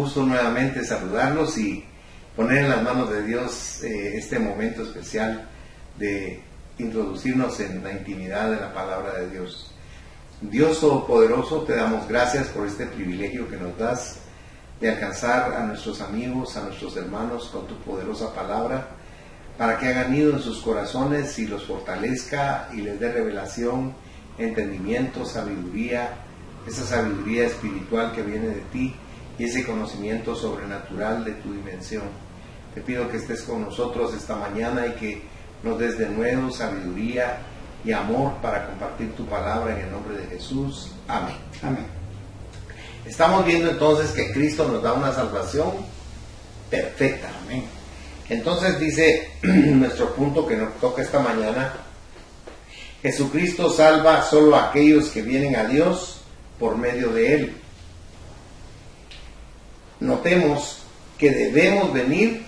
gusto nuevamente saludarlos y poner en las manos de Dios este momento especial de introducirnos en la intimidad de la palabra de Dios. Dios Todopoderoso, te damos gracias por este privilegio que nos das de alcanzar a nuestros amigos, a nuestros hermanos con tu poderosa palabra, para que hagan nido en sus corazones y los fortalezca y les dé revelación, entendimiento, sabiduría, esa sabiduría espiritual que viene de ti y ese conocimiento sobrenatural de tu dimensión. Te pido que estés con nosotros esta mañana y que nos des de nuevo sabiduría y amor para compartir tu palabra en el nombre de Jesús. Amén. Amén. Estamos viendo entonces que Cristo nos da una salvación perfecta. Amén. Entonces dice nuestro punto que nos toca esta mañana: Jesucristo salva solo a aquellos que vienen a Dios por medio de Él. Notemos que debemos venir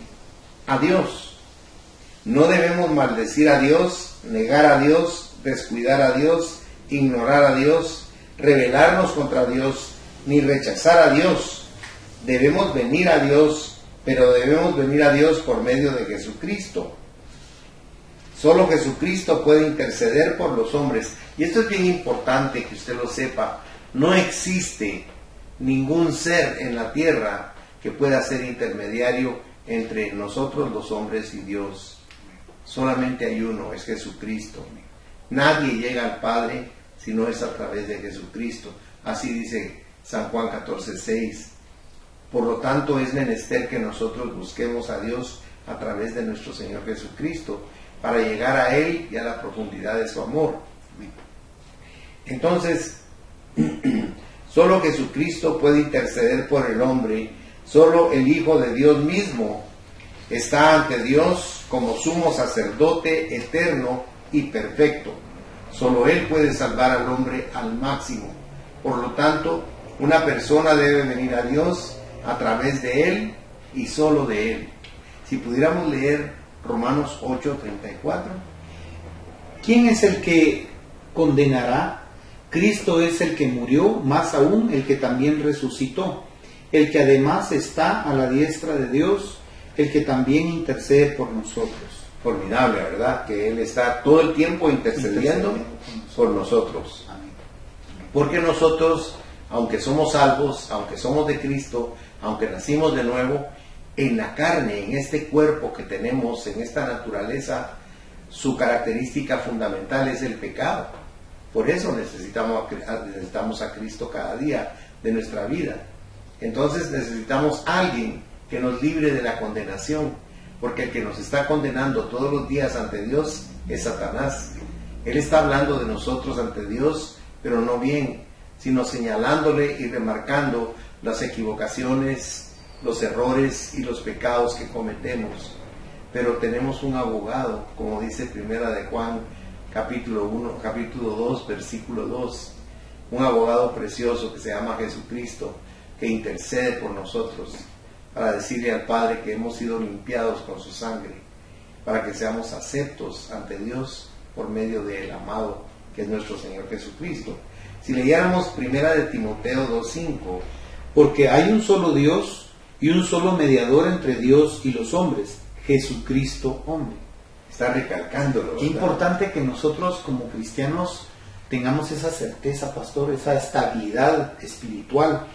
a Dios. No debemos maldecir a Dios, negar a Dios, descuidar a Dios, ignorar a Dios, rebelarnos contra Dios, ni rechazar a Dios. Debemos venir a Dios, pero debemos venir a Dios por medio de Jesucristo. Solo Jesucristo puede interceder por los hombres. Y esto es bien importante que usted lo sepa. No existe ningún ser en la tierra que pueda ser intermediario entre nosotros los hombres y Dios. Solamente hay uno, es Jesucristo. Nadie llega al Padre si no es a través de Jesucristo. Así dice San Juan 14:6. Por lo tanto, es menester que nosotros busquemos a Dios a través de nuestro Señor Jesucristo, para llegar a Él y a la profundidad de su amor. Entonces, solo Jesucristo puede interceder por el hombre. Solo el Hijo de Dios mismo está ante Dios como sumo sacerdote eterno y perfecto. Solo Él puede salvar al hombre al máximo. Por lo tanto, una persona debe venir a Dios a través de Él y solo de Él. Si pudiéramos leer Romanos 8:34. ¿Quién es el que condenará? Cristo es el que murió, más aún el que también resucitó, el que además está a la diestra de Dios, el que también intercede por nosotros. Formidable, ¿verdad? Que Él está todo el tiempo intercediendo por nosotros. Amén. Porque nosotros, aunque somos salvos, aunque somos de Cristo, aunque nacimos de nuevo, en la carne, en este cuerpo que tenemos, en esta naturaleza, su característica fundamental es el pecado. Por eso necesitamos a Cristo cada día de nuestra vida. Entonces necesitamos a alguien que nos libre de la condenación, porque el que nos está condenando todos los días ante Dios es Satanás. Él está hablando de nosotros ante Dios, pero no bien, sino señalándole y remarcando las equivocaciones, los errores y los pecados que cometemos. Pero tenemos un abogado, como dice Primera de Juan, capítulo 2, versículo 2, un abogado precioso que se llama Jesucristo, que intercede por nosotros, para decirle al Padre que hemos sido limpiados con su sangre, para que seamos aceptos ante Dios por medio del amado, que es nuestro Señor Jesucristo. Si leyéramos Primera de Timoteo 2:5, porque hay un solo Dios y un solo mediador entre Dios y los hombres, Jesucristo hombre. está recalcándolo. Qué importante que nosotros como cristianos tengamos esa certeza, pastor, esa estabilidad espiritual,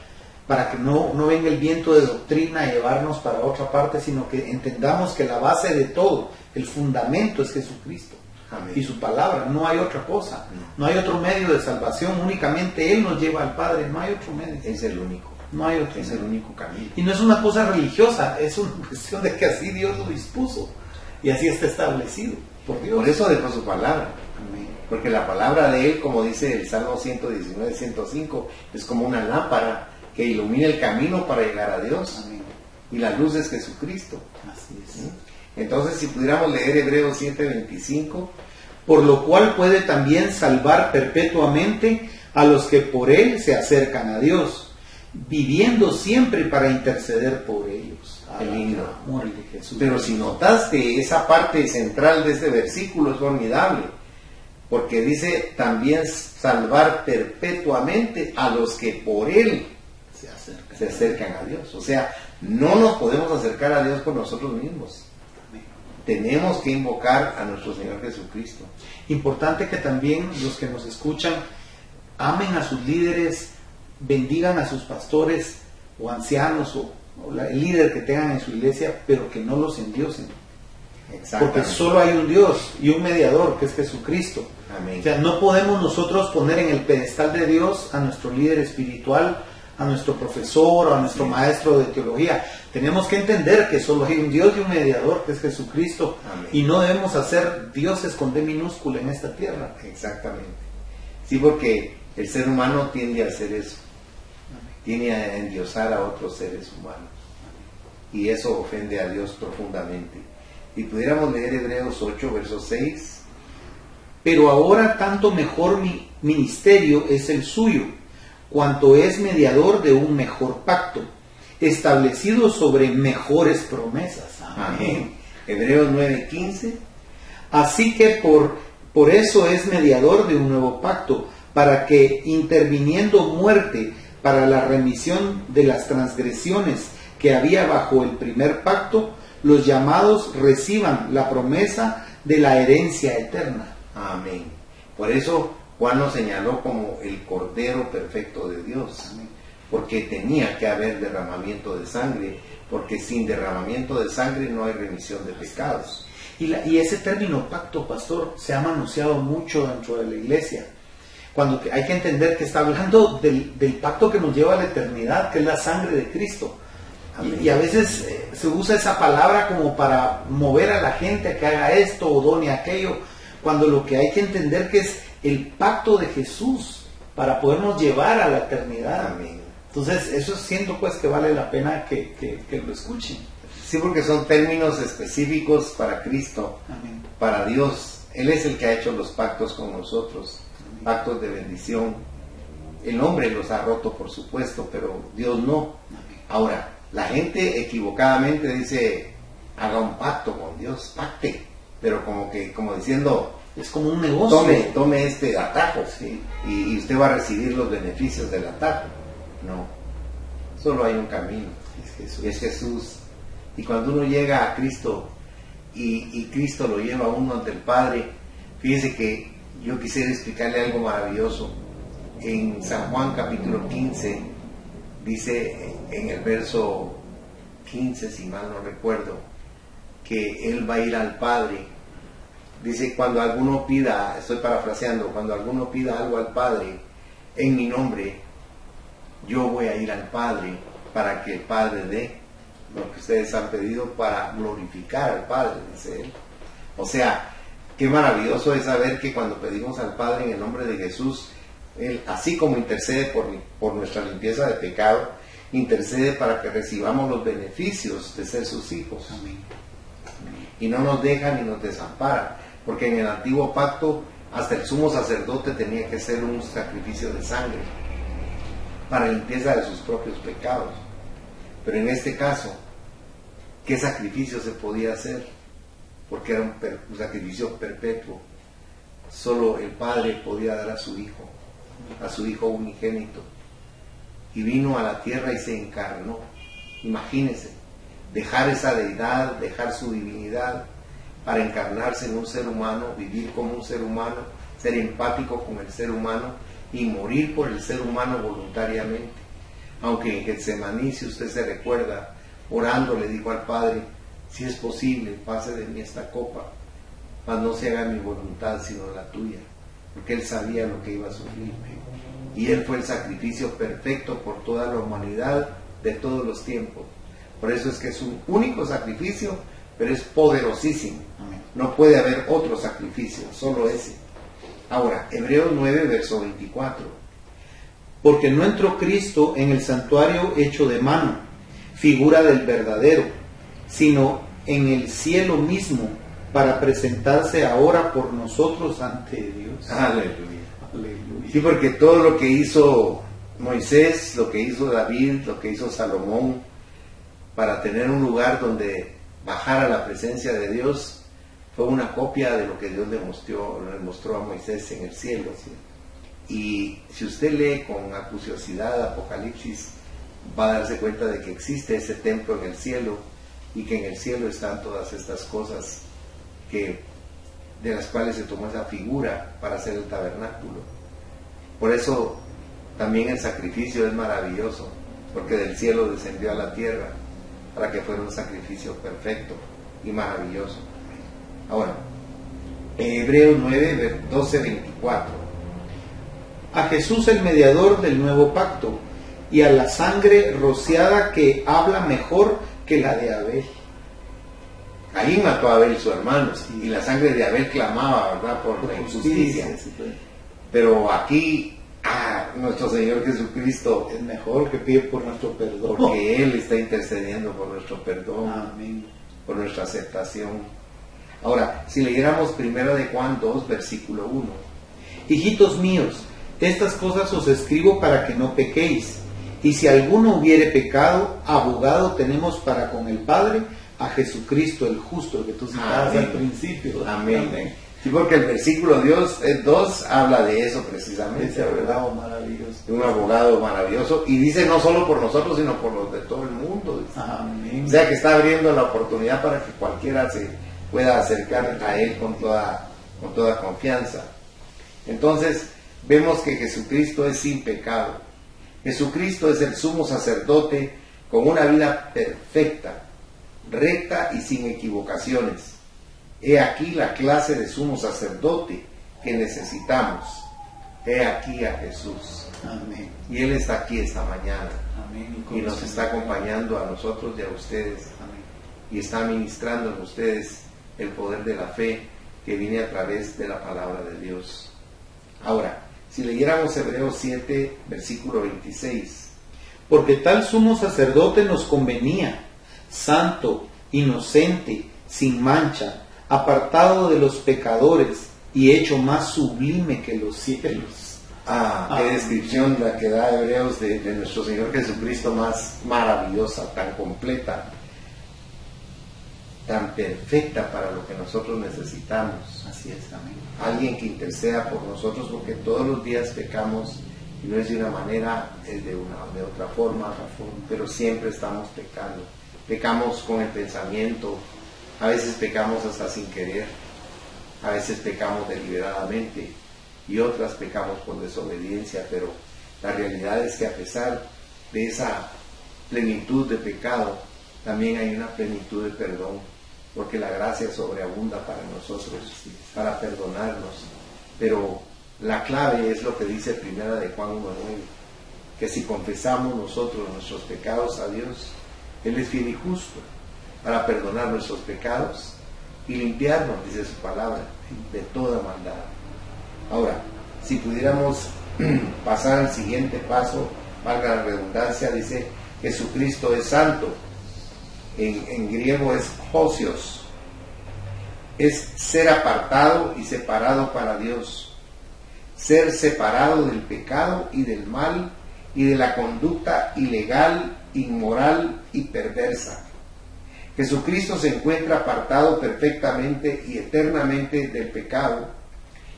para que no venga el viento de doctrina a llevarnos para otra parte, sino que entendamos que la base de todo, el fundamento es Jesucristo. Amén. Y su palabra, no hay otra cosa, no hay otro medio de salvación, únicamente Él nos lleva al Padre, no hay otro medio. Es el único. No hay otro. Es el único camino. Y no es una cosa religiosa, es una cuestión de que así Dios lo dispuso y así está establecido por Dios. Por eso dejó su palabra. Amén. Porque la palabra de Él, como dice el Salmo 119, 105, es como una lámpara que ilumina el camino para llegar a Dios. Amén. Y la luz es Jesucristo. Así es. Entonces, si pudiéramos leer Hebreos 7:25, Por lo cual puede también salvar perpetuamente a los que por Él se acercan a Dios, viviendo siempre para interceder por ellos. el himno. Amor de Jesús. Pero si notaste, esa parte central de este versículo es formidable, porque dice también salvar perpetuamente a los que por Él se acercan a Dios. O sea, no nos podemos acercar a Dios por nosotros mismos. Tenemos que invocar a nuestro Señor Jesucristo. Importante que también los que nos escuchan amen a sus líderes, bendigan a sus pastores o ancianos o el líder que tengan en su iglesia, pero que no los endiosen. Porque solo hay un Dios y un mediador, que es Jesucristo. Amén. O sea, no podemos nosotros poner en el pedestal de Dios a nuestro líder espiritual, a nuestro profesor o a nuestro maestro de teología. Tenemos que entender que solo hay un Dios y un mediador, que es Jesucristo. Amén. Y no debemos hacer dioses con D minúscula en esta tierra. Exactamente. Sí, porque el ser humano tiende a hacer eso. Tiende a endiosar a otros seres humanos. Y eso ofende a Dios profundamente. Y pudiéramos leer Hebreos 8, verso 6. Pero ahora tanto mejor mi ministerio es el suyo, cuanto es mediador de un mejor pacto, establecido sobre mejores promesas. Amén. Hebreos 9, 15. Así que por eso es mediador de un nuevo pacto, para que interviniendo muerte para la remisión de las transgresiones que había bajo el primer pacto, los llamados reciban la promesa de la herencia eterna. Amén. Por eso Juan nos señaló como el Cordero perfecto de Dios. Amén. Porque tenía que haber derramamiento de sangre, porque sin derramamiento de sangre no hay remisión de pecados. Y ese término pacto, pastor, se ha manoseado mucho dentro de la iglesia. Cuando hay que entender que está hablando del pacto que nos lleva a la eternidad, que es la sangre de Cristo. Y a veces se usa esa palabra como para mover a la gente a que haga esto o done aquello, cuando lo que hay que entender que es el pacto de Jesús para podernos llevar a la eternidad. Amén. Entonces, eso siento pues que vale la pena que lo escuchen. Sí, porque son términos específicos para Cristo. Amén. Para Dios. Él es el que ha hecho los pactos con nosotros. Amén. Pactos de bendición. El hombre los ha roto, por supuesto, pero Dios no. Amén. Ahora, la gente equivocadamente dice, haga un pacto con Dios, pacte, pero como diciendo, es como un negocio. Tome este atajo, ¿sí? y usted va a recibir los beneficios del atajo. No, solo hay un camino, y es Jesús. Y cuando uno llega a Cristo y Cristo lo lleva a uno ante el Padre, fíjese que yo quisiera explicarle algo maravilloso. En San Juan capítulo 15, dice en el verso 15, si mal no recuerdo, que Él va a ir al Padre. Dice, cuando alguno pida, estoy parafraseando, cuando alguno pida algo al Padre en mi nombre, yo voy a ir al Padre para que el Padre dé lo que ustedes han pedido para glorificar al Padre, dice Él. O sea, qué maravilloso es saber que cuando pedimos al Padre en el nombre de Jesús, Él, así como intercede por nuestra limpieza de pecado, intercede para que recibamos los beneficios de ser sus hijos. Amén. Y no nos deja ni nos desampara, porque en el antiguo pacto hasta el sumo sacerdote tenía que hacer un sacrificio de sangre para limpieza de sus propios pecados. Pero en este caso, ¿qué sacrificio se podía hacer? Porque era un sacrificio perpetuo. Solo el Padre podía dar a su Hijo unigénito. Y vino a la tierra y se encarnó. Imagínense, dejar esa deidad, dejar su divinidad para encarnarse en un ser humano, vivir como un ser humano, ser empático con el ser humano y morir por el ser humano voluntariamente. Aunque en Getsemaní, si usted se recuerda, orando le dijo al Padre, si es posible, pase de mí esta copa, mas no se haga mi voluntad sino la tuya, porque Él sabía lo que iba a sufrir. Y Él fue el sacrificio perfecto por toda la humanidad de todos los tiempos. Por eso es que es un único sacrificio, pero es poderosísimo. Amén. No puede haber otro sacrificio, solo ese. Ahora, Hebreos 9, verso 24. Porque no entró Cristo en el santuario hecho de mano, figura del verdadero, sino en el cielo mismo, para presentarse ahora por nosotros ante Dios. Aleluya. Aleluya. Sí, porque todo lo que hizo Moisés, lo que hizo David, lo que hizo Salomón, para tener un lugar donde bajara la presencia de Dios, fue una copia de lo que Dios le mostró a Moisés en el cielo. ¿Sí? Y si usted lee con acuciosidad Apocalipsis va a darse cuenta de que existe ese templo en el cielo y que en el cielo están todas estas cosas de las cuales se tomó esa figura para hacer el tabernáculo. Por eso también el sacrificio es maravilloso, porque del cielo descendió a la tierra para que fuera un sacrificio perfecto y maravilloso. Ahora, en Hebreos 9, 12, 24. A Jesús el mediador del nuevo pacto, y a la sangre rociada que habla mejor que la de Abel. Caín mató a Abel su hermano, y la sangre de Abel clamaba, ¿verdad?, por la injusticia. Pero aquí, nuestro Señor Jesucristo es mejor, que pide por nuestro perdón. Porque Él está intercediendo por nuestro perdón, amén, por nuestra aceptación. Ahora, si leyéramos 1 Juan 2, versículo 1. Hijitos míos, estas cosas os escribo para que no pequéis. Y si alguno hubiere pecado, abogado tenemos para con el Padre, a Jesucristo el justo, que tú citabas al principio. Amén. Amén. Sí, porque el versículo 2 habla de eso precisamente. Ese abogado maravilloso. Un abogado maravilloso. Y dice no solo por nosotros, sino por los de todo el mundo. Amén. O sea que está abriendo la oportunidad para que cualquiera se pueda acercar a Él con toda confianza. Entonces, vemos que Jesucristo es sin pecado. Jesucristo es el sumo sacerdote con una vida perfecta, recta y sin equivocaciones. He aquí la clase de sumo sacerdote que necesitamos. He aquí a Jesús. Amén. Y Él está aquí esta mañana. Amén. Y nos está acompañando a nosotros y a ustedes. Amén. Y está ministrando en ustedes el poder de la fe que viene a través de la palabra de Dios. Ahora, si leyéramos Hebreos 7, versículo 26. Porque tal sumo sacerdote nos convenía, santo, inocente, sin mancha, apartado de los pecadores y hecho más sublime que los cielos. Qué descripción la que da Hebreos de nuestro Señor Jesucristo, más maravillosa, tan completa, tan perfecta para lo que nosotros necesitamos. Así es, amén. Alguien que interceda por nosotros, porque todos los días pecamos, y no es de una manera, es de otra forma, pero siempre estamos pecando. Pecamos con el pensamiento, a veces pecamos hasta sin querer, a veces pecamos deliberadamente y otras pecamos por desobediencia, pero la realidad es que a pesar de esa plenitud de pecado, también hay una plenitud de perdón, porque la gracia sobreabunda para nosotros, para perdonarnos. Pero la clave es lo que dice 1 Juan 1:9, que si confesamos nosotros nuestros pecados a Dios, Él es fiel y justo para perdonar nuestros pecados y limpiarnos, dice su palabra, de toda maldad. Ahora, si pudiéramos pasar al siguiente paso, valga la redundancia, dice Jesucristo es santo. En griego es hosios, es ser apartado y separado para Dios, ser separado del pecado y del mal y de la conducta ilegal, inmoral y perversa. Jesucristo se encuentra apartado perfectamente y eternamente del pecado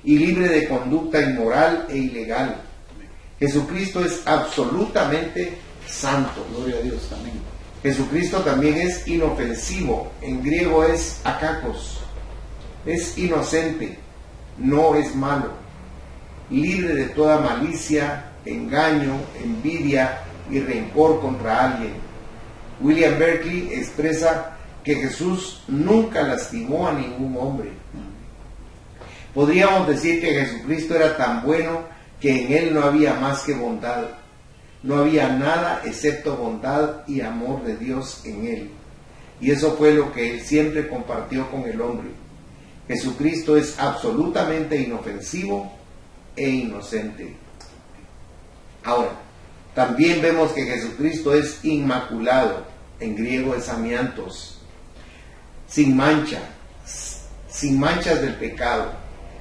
y libre de conducta inmoral e ilegal. Jesucristo es absolutamente santo. Gloria a Dios, amén. Jesucristo también es inofensivo, en griego es akakos, es inocente, no es malo, libre de toda malicia, engaño, envidia y rencor contra alguien. William Berkeley expresa que Jesús nunca lastimó a ningún hombre. Podríamos decir que Jesucristo era tan bueno que en Él no había más que bondad. No había nada excepto bondad y amor de Dios en Él. Y eso fue lo que Él siempre compartió con el hombre. Jesucristo es absolutamente inofensivo e inocente. Ahora, también vemos que Jesucristo es inmaculado, en griego es amiantos, sin mancha, sin manchas del pecado,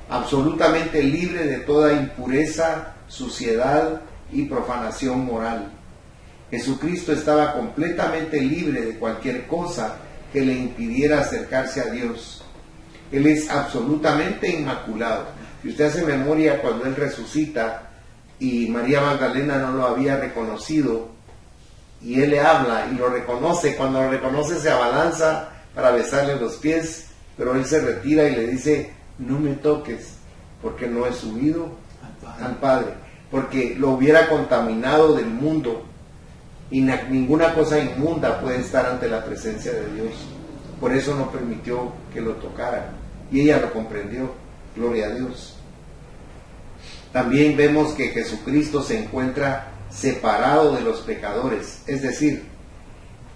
absolutamente libre de toda impureza, suciedad y profanación moral. Jesucristo estaba completamente libre de cualquier cosa que le impidiera acercarse a Dios. Él es absolutamente inmaculado. Si usted hace memoria, cuando Él resucita y María Magdalena no lo había reconocido, y él le habla y lo reconoce. Cuando lo reconoce se abalanza para besarle los pies, pero él se retira y le dice, no me toques, porque no he subido al Padre, porque lo hubiera contaminado del mundo, y ninguna cosa inmunda puede estar ante la presencia de Dios. Por eso no permitió que lo tocaran, y ella lo comprendió. Gloria a Dios. También vemos que Jesucristo se encuentra separado de los pecadores, es decir,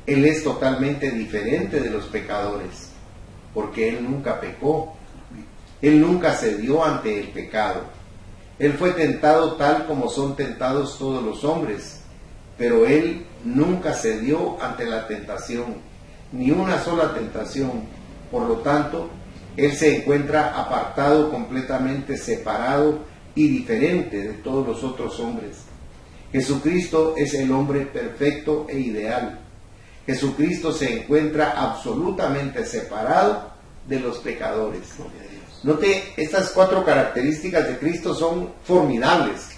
Él es totalmente diferente de los pecadores, porque Él nunca pecó, Él nunca cedió ante el pecado. Él fue tentado tal como son tentados todos los hombres, pero Él nunca cedió ante la tentación, ni una sola tentación. Por lo tanto, Él se encuentra apartado, completamente separado y diferente de todos los otros hombres. Jesucristo es el hombre perfecto e ideal. Jesucristo se encuentra absolutamente separado de los pecadores. Note, estas 4 características de Cristo son formidables,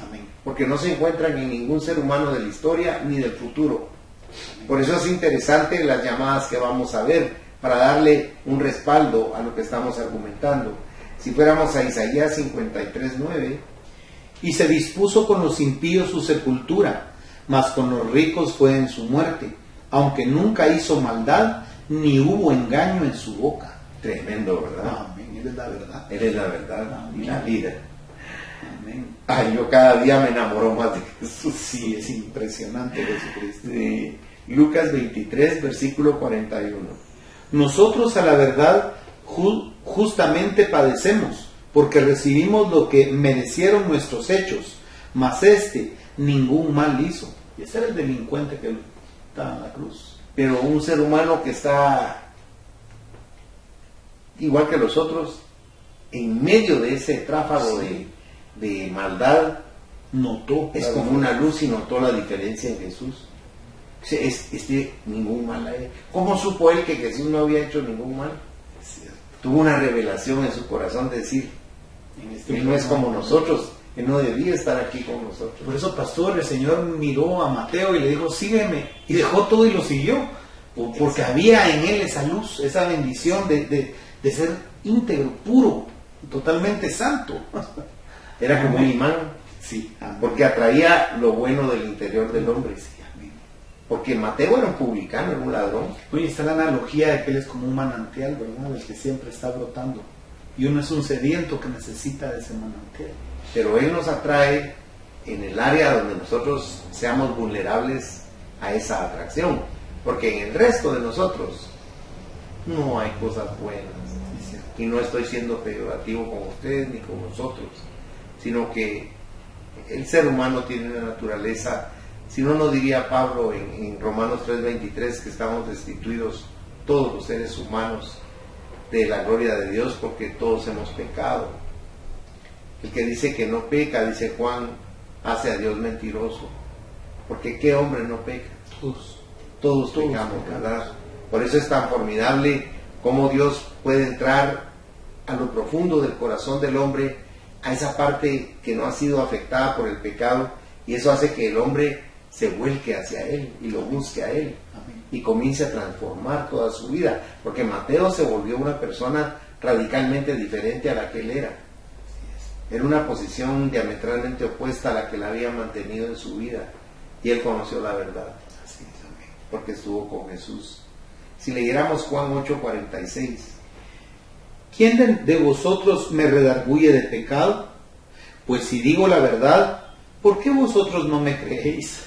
porque no se encuentran en ningún ser humano de la historia ni del futuro. Por eso es interesante las llamadas que vamos a ver, para darle un respaldo a lo que estamos argumentando. Si fuéramos a Isaías 53:9, y se dispuso con los impíos su sepultura, mas con los ricos fue en su muerte, aunque nunca hizo maldad, ni hubo engaño en su boca. Tremendo, ¿verdad? Amén. Él es la verdad. Él es la verdad. Amén. Y la vida. Amén. Ay, yo cada día me enamoro más de Jesús. Sí, es impresionante Jesucristo. Sí. Lucas 23, versículo 41. Nosotros a la verdad justamente padecemos, porque recibimos lo que merecieron nuestros hechos, mas ningún mal hizo. Y ese era el delincuente que estaba en la cruz. Pero un ser humano que está igual que los otros, en medio de ese tráfago de maldad, notó, es como una luz y notó la diferencia en Jesús. Ningún mal a él. ¿Cómo supo él que Jesús no había hecho ningún mal? Tuvo una revelación en su corazón de decir, él no es como nosotros, él no debía estar aquí con nosotros. Por eso, pastor, el Señor miró a Mateo y le dijo, sígueme, y dejó todo y lo siguió, porque había en él esa luz, esa bendición de ser íntegro, puro, totalmente santo. Era como un imán, sí, porque atraía lo bueno del interior del hombre. Porque Mateo era un publicano, era un ladrón. Oye, está la analogía de que él es como un manantial, ¿verdad? El que siempre está brotando. Y uno es un sediento que necesita de ese manantial. Pero él nos atrae en el área donde nosotros seamos vulnerables a esa atracción. Porque en el resto de nosotros no hay cosas buenas. Y no estoy siendo peyorativo con ustedes ni con nosotros, sino que el ser humano tiene una naturaleza. Si no, no diría Pablo en Romanos 3:23 que estamos destituidos todos los seres humanos de la gloria de Dios porque todos hemos pecado. El que dice que no peca, dice Juan, hace a Dios mentiroso. Porque ¿qué hombre no peca? Todos pecamos, ¿verdad? Por eso es tan formidable cómo Dios puede entrar a lo profundo del corazón del hombre, a esa parte que no ha sido afectada por el pecado, y eso hace que el hombre se vuelque hacia Él y lo busque a Él. Amén. Y comience a transformar toda su vida, porque Mateo se volvió una persona radicalmente diferente a la que él era. Era una posición diametralmente opuesta a la que él había mantenido en su vida, y él conoció la verdad. Así es, amén. Porque estuvo con Jesús. Si leyéramos Juan 8:46, ¿quién de vosotros me redarguye de pecado? Pues si digo la verdad, ¿por qué vosotros no me creéis?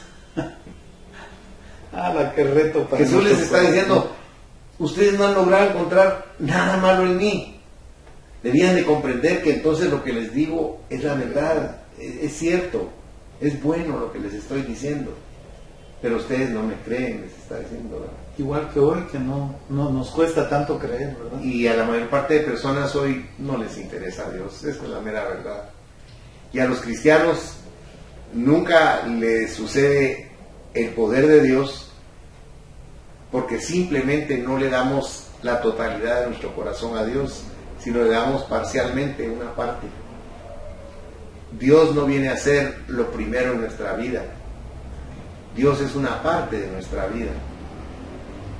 ¡Qué reto para Jesús les está diciendo, ustedes no han logrado encontrar nada malo en mí. Debían de comprender que entonces lo que les digo es la verdad, es cierto, es bueno lo que les estoy diciendo. Pero ustedes no me creen, les está diciendo, ¿verdad? Igual que hoy, que no nos cuesta tanto creer, ¿verdad? Y a la mayor parte de personas hoy no les interesa a Dios, esa es la mera verdad. Y a los cristianos nunca les sucede el poder de Dios porque simplemente no le damos la totalidad de nuestro corazón a Dios, sino le damos parcialmente una parte. Dios no viene a ser lo primero en nuestra vida. Dios es una parte de nuestra vida.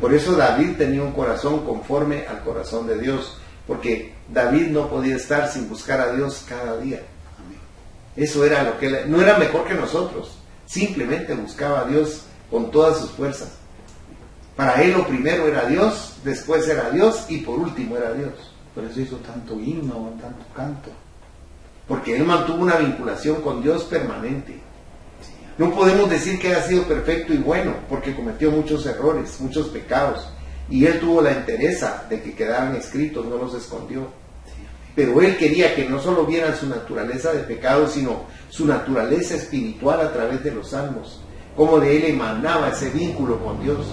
Por eso David tenía un corazón conforme al corazón de Dios, porque David no podía estar sin buscar a Dios cada día. Eso era lo que él, no era mejor que nosotros, simplemente buscaba a Dios con todas sus fuerzas. Para él lo primero era Dios, después era Dios y por último era Dios. Por eso hizo tanto himno, tanto canto. Porque él mantuvo una vinculación con Dios permanente. No podemos decir que haya sido perfecto y bueno, porque cometió muchos errores, muchos pecados. Y él tuvo la entereza de que quedaran escritos, no los escondió. Pero él quería que no solo vieran su naturaleza de pecado, sino su naturaleza espiritual a través de los salmos. Cómo de él emanaba ese vínculo con Dios.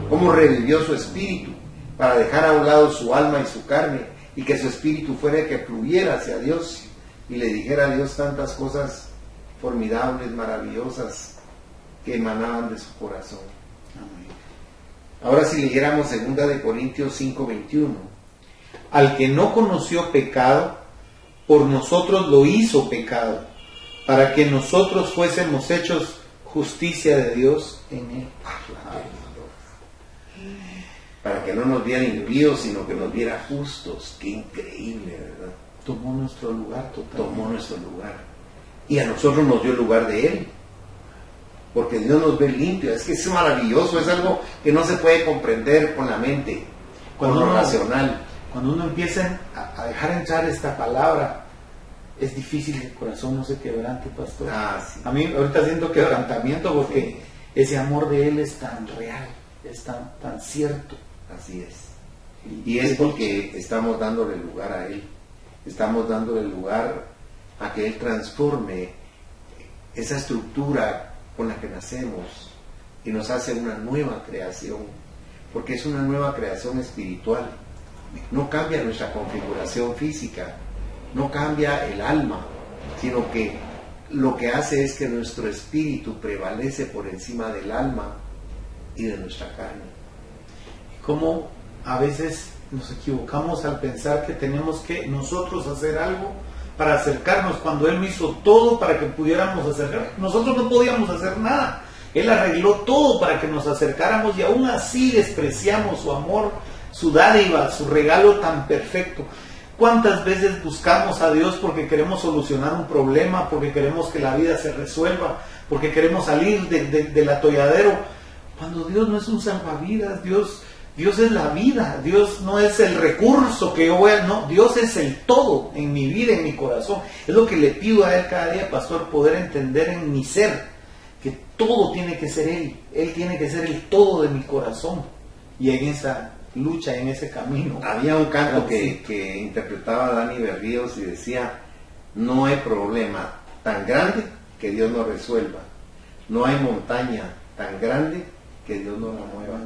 Cómo revivió su espíritu para dejar a un lado su alma y su carne, y que su espíritu fuera el que fluyera hacia Dios y le dijera a Dios tantas cosas formidables, maravillosas, que emanaban de su corazón. Amén. Ahora si leyéramos 2 Corintios 5:21. Al que no conoció pecado, por nosotros lo hizo pecado, para que nosotros fuésemos hechos justicia de Dios en él. Para que no nos viera impíos, sino que nos viera justos. Qué increíble, ¿verdad? Tomó nuestro lugar total. Tomó nuestro lugar. Y a nosotros nos dio el lugar de Él. Porque Dios nos ve limpio. Es que es maravilloso, es algo que no se puede comprender con la mente, con lo racional. Cuando uno empieza a dejar entrar esta palabra, es difícil que el corazón no se quebrante, pastor. Sí. A mí ahorita siento quebrantamiento porque ese amor de Él es tan real, es tan cierto. Así es. Y es porque estamos dándole lugar a Él. Estamos dándole lugar a que Él transforme esa estructura con la que nacemos y nos hace una nueva creación, porque es una nueva creación espiritual. No cambia nuestra configuración física, no cambia el alma, sino que lo que hace es que nuestro espíritu prevalece por encima del alma y de nuestra carne. Como a veces nos equivocamos al pensar que tenemos que nosotros hacer algo para acercarnos, cuando Él no hizo todo para que pudiéramos acercarnos. Nosotros no podíamos hacer nada. Él arregló todo para que nos acercáramos y aún así despreciamos su amor, su dádiva, su regalo tan perfecto. ¿Cuántas veces buscamos a Dios porque queremos solucionar un problema, porque queremos que la vida se resuelva, porque queremos salir del atolladero? Cuando Dios no es un salvavidas, Dios es la vida, Dios no es el recurso que yo voy a... No, Dios es el todo en mi vida, en mi corazón. Es lo que le pido a Él cada día, pastor, poder entender en mi ser, que todo tiene que ser Él. Él tiene que ser el todo de mi corazón. Y en esa lucha, en ese camino. Había un canto que interpretaba Dani Berríos y decía: no hay problema tan grande que Dios no resuelva. No hay montaña tan grande que Dios no la mueva.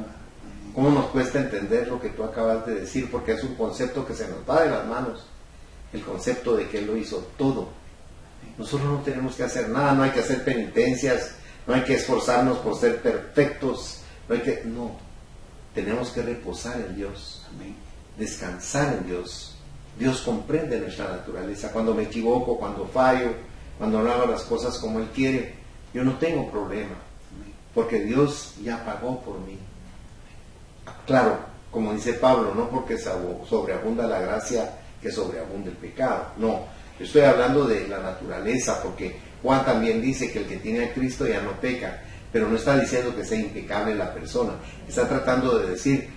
¿Cómo nos cuesta entender lo que tú acabas de decir? Porque es un concepto que se nos va de las manos. El concepto de que Él lo hizo todo. Nosotros no tenemos que hacer nada, no hay que hacer penitencias, no hay que esforzarnos por ser perfectos, no. Tenemos que reposar en Dios, descansar en Dios. Dios comprende nuestra naturaleza. Cuando me equivoco, cuando fallo, cuando no hago las cosas como Él quiere, yo no tengo problema, porque Dios ya pagó por mí. Claro, como dice Pablo, no porque sobreabunda la gracia que sobreabunda el pecado. No, yo estoy hablando de la naturaleza, porque Juan también dice que el que tiene a Cristo ya no peca, pero no está diciendo que sea impecable la persona. Está tratando de decir,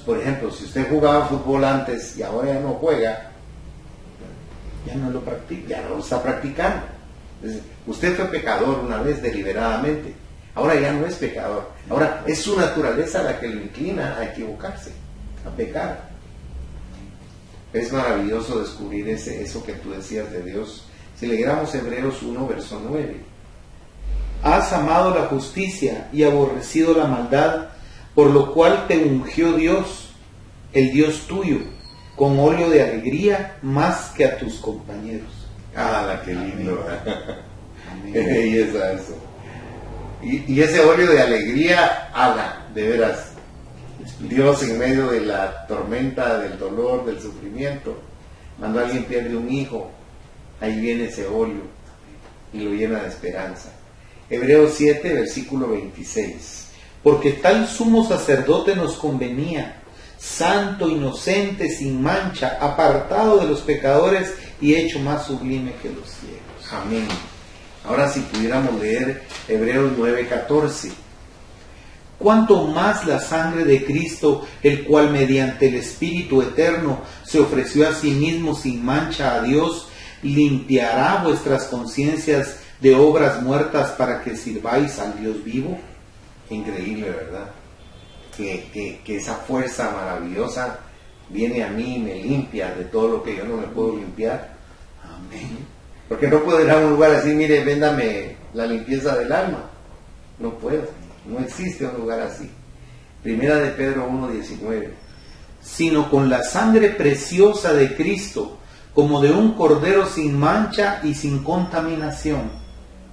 por ejemplo, si usted jugaba fútbol antes y ahora ya no juega, ya no lo practica, ya no lo está practicando. Entonces, usted fue pecador una vez deliberadamente, ahora ya no es pecador. Ahora es su naturaleza la que lo inclina a equivocarse, a pecar. Es maravilloso descubrir eso que tú decías de Dios. Si leyéramos Hebreos 1, verso 9. Has amado la justicia y aborrecido la maldad, por lo cual te ungió Dios, el Dios tuyo, con óleo de alegría más que a tus compañeros. ¡Qué lindo! ¡Qué belleza eso! Y ese óleo de alegría, de veras, Dios en medio de la tormenta, del dolor, del sufrimiento, cuando alguien pierde un hijo, ahí viene ese óleo y lo llena de esperanza. Hebreos 7, versículo 26. Porque tal sumo sacerdote nos convenía, santo, inocente, sin mancha, apartado de los pecadores y hecho más sublime que los cielos. Amén. Ahora si pudiéramos leer Hebreos 9, 14. Cuanto más la sangre de Cristo, el cual mediante el Espíritu eterno se ofreció a sí mismo sin mancha a Dios, limpiará vuestras conciencias de obras muertas para que sirváis al Dios vivo. Increíble, ¿verdad? Que esa fuerza maravillosa viene a mí y me limpia de todo lo que yo no me puedo limpiar. Amén. Porque no puedo ir a un lugar así, mire, véndame la limpieza del alma. No puedo, no existe un lugar así. Primera de Pedro 1:19. Sino con la sangre preciosa de Cristo, como de un cordero sin mancha y sin contaminación.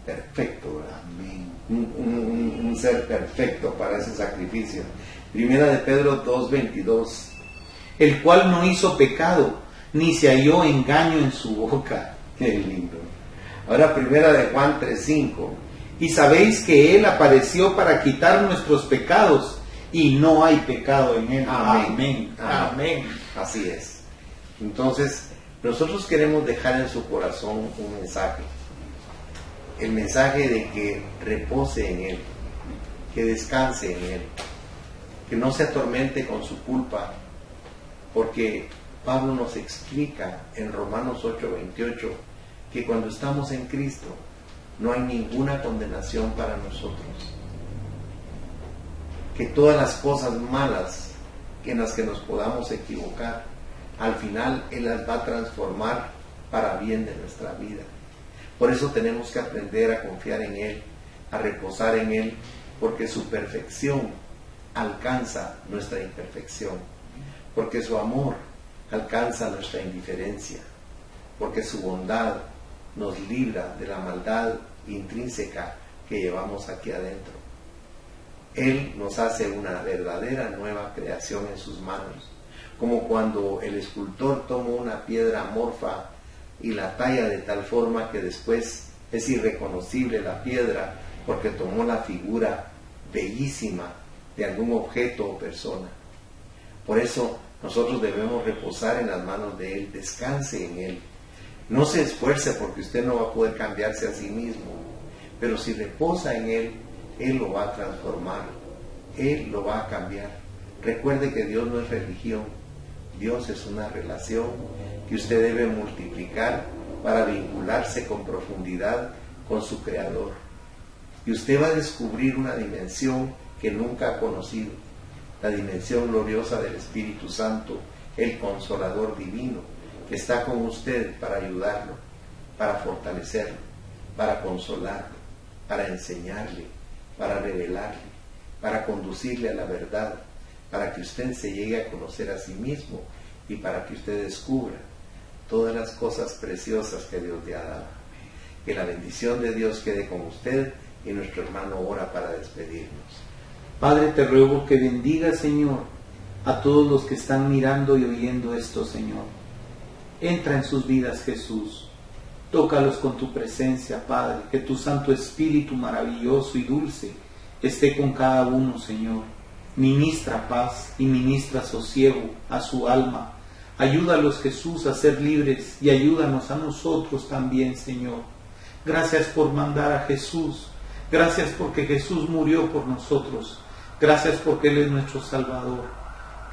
Perfecto, ¿verdad? Amén. Un ser perfecto para ese sacrificio. Primera de Pedro 2:22. El cual no hizo pecado, ni se halló engaño en su boca. Qué lindo. Ahora primera de Juan 3:5. Y sabéis que Él apareció para quitar nuestros pecados, y no hay pecado en Él. Amén. Amén. Amén. Así es. Entonces, nosotros queremos dejar en su corazón un mensaje. El mensaje de que repose en Él, que descanse en Él, que no se atormente con su culpa, porque Pablo nos explica en Romanos 8:28 que cuando estamos en Cristo no hay ninguna condenación para nosotros, que todas las cosas malas en las que nos podamos equivocar, al final Él las va a transformar para bien de nuestra vida. Por eso tenemos que aprender a confiar en Él, a reposar en Él, porque su perfección alcanza nuestra imperfección, porque su amor alcanza nuestra indiferencia, porque su bondad nos libra de la maldad intrínseca que llevamos aquí adentro. Él nos hace una verdadera nueva creación en sus manos, como cuando el escultor toma una piedra amorfa y la talla de tal forma que después es irreconocible la piedra porque tomó la figura bellísima de algún objeto o persona. Por eso nosotros debemos reposar en las manos de Él, descanse en Él. No se esfuerce porque usted no va a poder cambiarse a sí mismo, pero si reposa en Él, Él lo va a transformar, Él lo va a cambiar. Recuerde que Dios no es religión, Dios es una relación que usted debe multiplicar para vincularse con profundidad con su Creador. Y usted va a descubrir una dimensión que nunca ha conocido, la dimensión gloriosa del Espíritu Santo, el Consolador Divino, que está con usted para ayudarlo, para fortalecerlo, para consolarlo, para enseñarle, para revelarle, para conducirle a la verdad, para que usted se llegue a conocer a sí mismo y para que usted descubra todas las cosas preciosas que Dios le ha dado. Que la bendición de Dios quede con usted y nuestro hermano ora para despedirnos. Padre, te ruego que bendiga, Señor, a todos los que están mirando y oyendo esto, Señor. Entra en sus vidas, Jesús. Tócalos con tu presencia, Padre. Que tu Santo Espíritu maravilloso y dulce esté con cada uno, Señor. Ministra paz y ministra sosiego a su alma. Ayúdalos, Jesús, a ser libres y ayúdanos a nosotros también, Señor. Gracias por mandar a Jesús. Gracias porque Jesús murió por nosotros. Gracias porque Él es nuestro Salvador.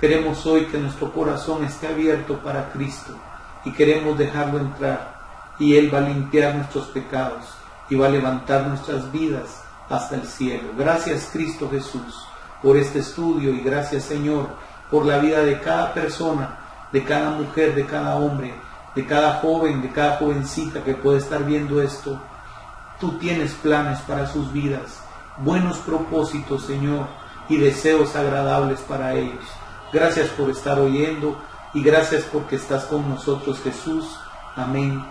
Queremos hoy que nuestro corazón esté abierto para Cristo y queremos dejarlo entrar. Y Él va a limpiar nuestros pecados y va a levantar nuestras vidas hasta el cielo. Gracias, Cristo Jesús, por este estudio y gracias, Señor, por la vida de cada persona, de cada mujer, de cada hombre, de cada joven, de cada jovencita que puede estar viendo esto. Tú tienes planes para sus vidas, buenos propósitos, Señor, y deseos agradables para ellos. Gracias por estar oyendo y gracias porque estás con nosotros, Jesús. Amén.